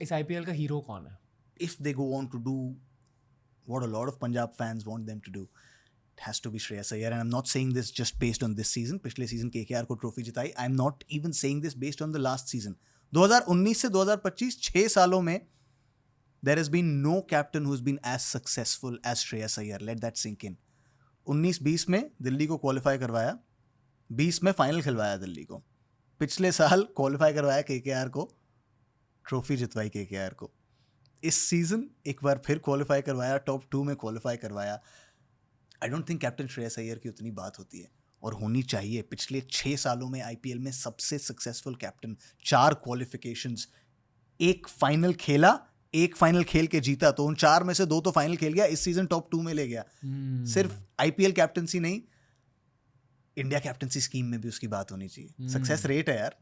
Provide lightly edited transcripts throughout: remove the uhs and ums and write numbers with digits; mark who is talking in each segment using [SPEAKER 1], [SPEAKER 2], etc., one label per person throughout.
[SPEAKER 1] इस IPL का hero कौन है?
[SPEAKER 2] If they go on to do what a lot of Punjab fans want them to do, it has to be Shreyas Iyer. And I'm not saying this just based on this season. पिछले season KKR को trophy जिताई. I'm not even saying this based on the last season. 2019 से 2025 6 सालों में there has been no captain who's been as successful as Shreyas Iyer. Let that sink in. 19-20 में दिल्ली को qualify करवाया, 20 में final खिलवाया Delhi को, पिछले साल क्वालिफाई करवाया KKR को, ट्रॉफी जितवाई KKR को, इस सीजन एक बार फिर क्वालिफाई करवाया, टॉप 2 में क्वालिफाई करवाया. I don't think captain Shreyas Iyer की उतनी बात होती है और होनी चाहिए. पिछले 6 सालों में IPL में सबसे सक्सेसफुल कैप्टन, 4 क्वालिफिकेशंस, एक फाइनल खेला, एक फाइनल खेल के जीता, तो उन 4 में से 2 तो फाइनल खेल गया, इस सीजन टॉप 2 में ले गया. सिर्फ IPL कैप्टनसी नहीं, इंडिया कैप्टनसी स्कीम में भी उसकी बात होनी चाहिए. सक्सेस रेट है यार.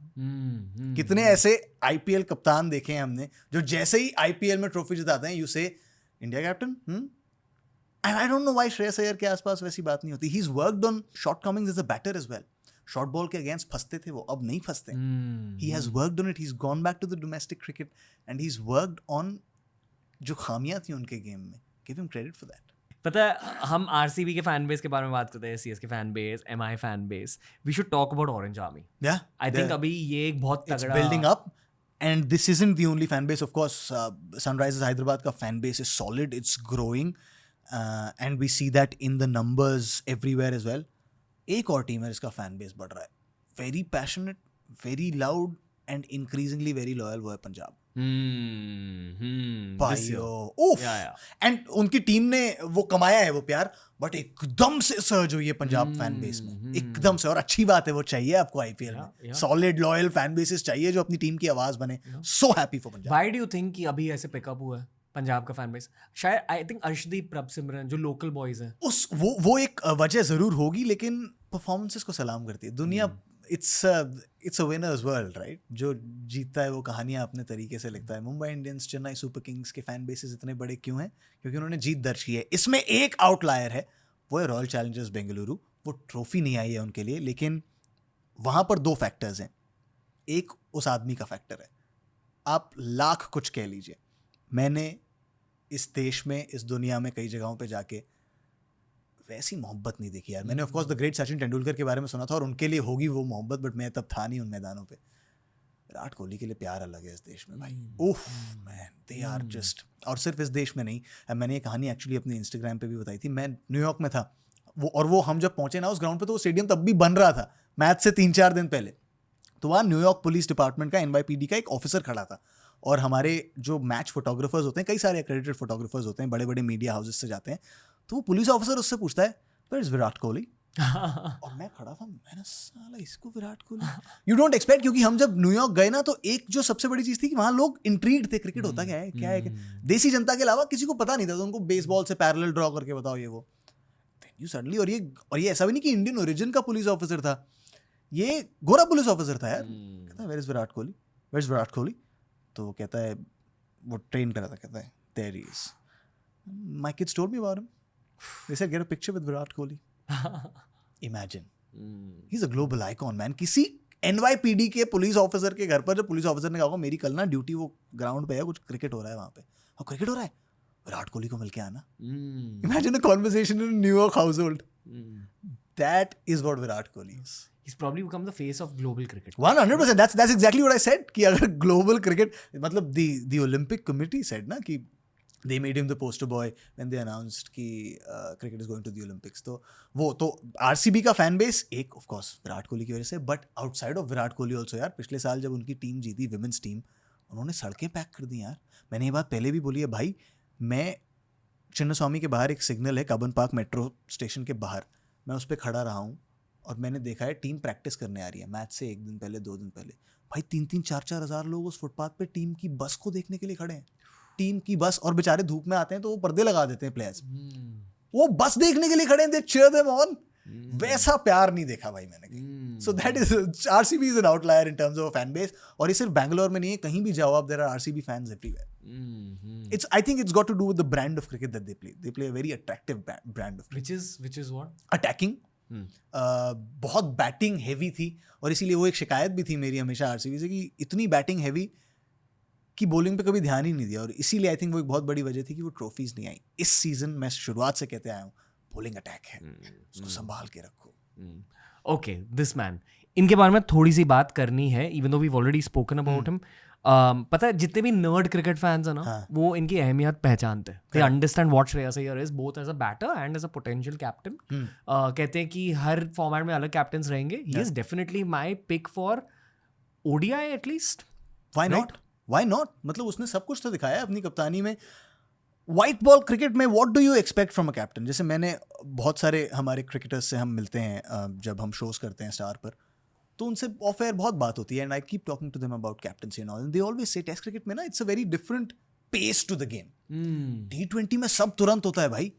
[SPEAKER 2] कितने ऐसे IPL कप्तान देखे हैं हमने जो जैसे ही IPL में ट्रॉफी जिताते हैं, you say India captain. And I don't know why Shreyas Iyer के आसपास वैसी बात नहीं होती. He is worked on shortcomings as a batter as well. Short ball के अगेंस्ट फंसते थे वो, अब नहीं फंसते. He has worked on it. He is gone back to the domestic cricket and he is worked on जो खामियां थी उनके गेम में. Give him credit for that.
[SPEAKER 1] पता है, हम RCB के फैन बेस के बारे में बात करते हैं, CS के fan base, MI fan base. We should talk about Orange Army.
[SPEAKER 2] Yeah,
[SPEAKER 1] I think अभी ये एक बहुत
[SPEAKER 2] it's
[SPEAKER 1] तगड़ा
[SPEAKER 2] building up, and this isn't the only fan base. Of course, Sunrisers Hyderabad ka fan base is solid. It's growing, and we see that in the numbers everywhere as well. एक और team है जिसका fan base बढ़ रहा है. Very passionate, very loud, and increasingly very loyal. वो है पंजाब. भाइयों, उफ. एंड उनकी टीम ने वो कमाया है वो प्यार, बट एकदम से सर्ज हुई है पंजाब फैन बेस में, एकदम से. और अच्छी बात है, वो चाहिए आपको IPL में. सॉलिड लॉयल फैन बेसेस चाहिए जो अपनी टीम की आवाज बने. So happy for Punjab.
[SPEAKER 1] Why do you think कि अभी ऐसे पिकअप हुआ है पंजाब का फैन बेस? शायद आई थिंक अर्शदीप, प्रभ सिमरन जो लोकल बॉयज हैं,
[SPEAKER 2] उस वो एक वजह जरूर होगी, लेकिन परफॉर्मेंसेस को सलाम करती है दुनिया. It's a winners world, right? जो जीतता है वो कहानियां अपने तरीके से लिखता है. Mumbai Indians, Chennai super Kings के फैन बेसेस इतने बड़े क्यों हैं? क्योंकि उन्होंने जीत दर्ज की है. इसमें एक आउटलायर है, वो है रॉयल चैलेंजर्स बेंगलुरु. वो ट्रॉफी नहीं आई है उनके लिए, लेकिन वहाँ पर 2 फैक्टर्स हैं. एक उस आदमी का फैक्टर है. आप लाख कुछ कह लीजिए, मैंने इस देश में, इस दुनिया में कई जगहों पे जाके वैसी मोहब्बत नहीं देखी यार. मैंने of course the great Sachin Tendulkar के बारे में सुना था और उनके लिए होगी वो मोहब्बत, बट मैं तब था नहीं उन मैदानों पे. विराट कोहली के लिए प्यार अलग है इस देश में भाई. उफ मैन, दे आर जस्ट. और सिर्फ इस देश में नहीं, मैंने ये कहानी एक्चुअली अपने इंस्टाग्राम पे भी बताई थी. मैं न्यूयॉर्क में था वो हम जब पहुंचे ना उस ग्राउंड पे, तो वो स्टेडियम तब भी बन रहा था, मैच से 3-4 दिन पहले. तो वहाँ न्यूयॉर्क पुलिस डिपार्टमेंट का, NYPD का एक ऑफिसर खड़ा था. और हमारे जो मैच फोटोग्राफर्स होते हैं, कई सारे एक्रेडिटेड फोटोग्राफर्स होते हैं, बड़े बड़े मीडिया हाउसेस से जाते हैं. तो वो पुलिस ऑफिसर उससे पूछता है, वेयर इज विराट कोहली? और मैं खड़ा था, मैंने साला इसको Virat Kohli. You don't expect, क्योंकि हम जब न्यूयॉर्क गए ना, तो एक जो सबसे बड़ी चीज थी कि वहाँ लोग इंट्रीग्ड थे. क्रिकेट होता क्या है. देसी जनता के अलावा किसी को पता नहीं था, तो उनको बेसबॉल से पैरेलल ड्रॉ करके बताओ ये वो. यू सडनली, और ये ऐसा भी नहीं कि इंडियन ओरिजिन का पुलिस ऑफिसर था, ये गोरा पुलिस ऑफिसर था यार. कहता है, where is Virat Kohli, where is Virat Kohli? तो वो कहता है, वो ट्रेन कर रहा था, कहता है, there he is, my kids told me about him, they said get a picture with Virat Kohli. Imagine, he is a global icon man. किसी NYPD के पुलिस ऑफिसर के घर पर जब पुलिस ऑफिसर ने कहा, मेरी कल ना ड्यूटी, वो ग्राउंड पे है, कुछ क्रिकेट हो रहा है वहाँ पे, और क्रिकेट हो रहा है, विराट कोहली को मिलके आना. Imagine a conversation in New York household. That is what Virat Kohli is.
[SPEAKER 1] He's probably become the face of global cricket.
[SPEAKER 2] 100%. That's exactly what I said. कि अगर global cricket, मतलब the Olympic Committee said ना कि they made him the poster boy when they announced कि cricket is going to the Olympics. तो वो तो RCB का fan base एक of course विराट कोहली की वजह से, but outside of Virat Kohli also यार, पिछले साल जब उनकी टीम जीती, विमेंस टीम, उन्होंने सड़कें पैक कर दी यार. मैंने ये बात पहले भी बोली है भाई. मैं चिन्नस्वामी के बाहर एक सिग्नल है, कबन पार्क मेट्रो स्टेशन के बाहर, मैं उस पर खड़ा रहा हूँ और मैंने देखा है टीम प्रैक्टिस करने आ रही है मैच से 1 दिन पहले, 2 दिन पहले. भाई 3-3, 4-4 हज़ार लोग उस फुटपाथ पे टीम की बस को देखने के लिए खड़े हैं. टीम की बस, और बेचारे धूप में आते हैं तो वो पर्दे लगा देते हैं प्लेयर्स. वो बस देखने के लिए खड़े हैं, दे cheer them on. वैसा प्यार नहीं देखा भाई मैंने कहीं. So that is, RCB is an outlier in terms of fan base. और ये सिर्फ बैंगलोर में नहीं है, कहीं भी जाओ आप, there are RCB fans everywhere. I think it's got to do with the brand of cricket that they play. They play a very attractive brand of cricket.
[SPEAKER 1] Which is what?
[SPEAKER 2] Attacking. बहुत batting heavy थी, और इसीलिए वो एक शिकायत भी थी मेरी हमेशा RCB से कि इतनी बैटिंग हैवी कि बॉलिंग पे कभी ध्यान ही नहीं दिया, और इसीलिए आई थिंक वो एक बहुत बड़ी वजह थी कि वो ट्रॉफीज नहीं आई इस सीजन। मैं शुरुआत से कहते आया हूँ बॉलिंग अटैक है, उसको संभाल के रखो।
[SPEAKER 1] ओके, दिस मैन, इनके बारे में थोड़ी सी बात करनी है, even though we already spoken about him. पता है जितने भी नर्ड क्रिकेट फैंस है ना,
[SPEAKER 2] हाँ.
[SPEAKER 1] वो इनकी अहमियत पहचानते हैं। They understand what Shreyas Iyer is both as a batter and as a potential captain. कहते हैं कि हर फॉर्मेट में अलग कैप्टन्स रहेंगे। He is definitely my pick for ODI at least.
[SPEAKER 2] Why not, why not, मतलब उसने सब कुछ तो दिखाया अपनी कप्तानी में। व्हाइट बॉल क्रिकेट में what do you expect from a captain? जैसे मैंने बहुत सारे हमारे क्रिकेटर्स से हम मिलते हैं जब हम शोज करते हैं स्टार पर, तो उनसे ऑफ एयर बहुत बात होती है, and I keep talking to them about captaincy and all, and they always say Test cricket में ना it's a very different pace to the game. T20 में सब तुरंत होता है भाई।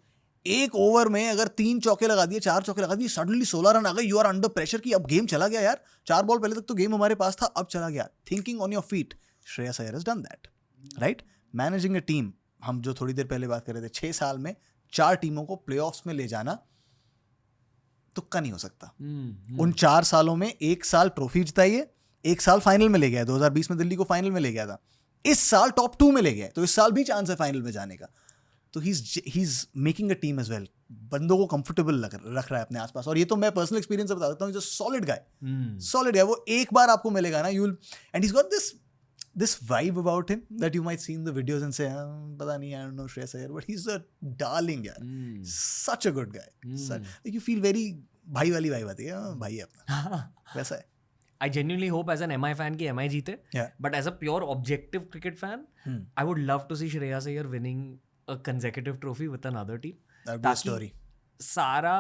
[SPEAKER 2] एक ओवर में अगर 3 चौके लगा दिए, 4 चौके लगा दिए, सडनली 16 रन आ गए, यू आर अंडर प्रेशर कि अब गेम चला गया यार। 4 बॉल पहले तक तो गेम हमारे पास था, अब चला गया। Thinking on your feet, Shreyas Iyer has done that, right? Managing a team, हम जो थोड़ी देर पहले बात कर रहे थे, 6 साल में 4 टीमों को प्लेऑफ्स में ले जाना तुक्का नहीं हो सकता। उन 4 सालों में 1 साल ट्रॉफी जिताई, 1 साल फाइनल में ले गया। 2020 में दिल्ली को फाइनल में ले गया था, इस साल टॉप 2 में ले गया, तो इस साल भी चांस है फाइनल में जाने का। तो he is making a team as well. बंदों को कंफर्टेबल रख रहा है अपने आसपास, और ये तो मैं पर्सनल एक्सपीरियंस से बता सकता हूँ। जो सॉलिड गाय, सॉलिड गाय, वो एक बार आपको मिलेगा ना, you will, and he has got this vibe about him that you might see in the videos and say, pata nahi, I don't know Shreyas Iyer, but he's a darling yaar. Such a good guy. Like you feel very bhai wali vibe aati hai, bhai hai apna, वैसा है।
[SPEAKER 1] I genuinely hope as an MI fan कि MI जीते, but as a pure objective cricket fan, I would love to see Shreyas Iyer winning a consecutive trophy with another team.
[SPEAKER 2] That would be a story.
[SPEAKER 1] सारा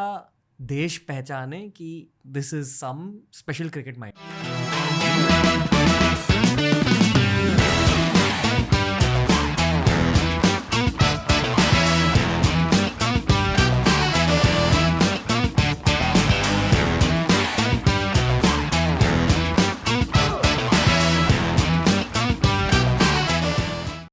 [SPEAKER 1] देश पहचाने कि this is some special cricket mind.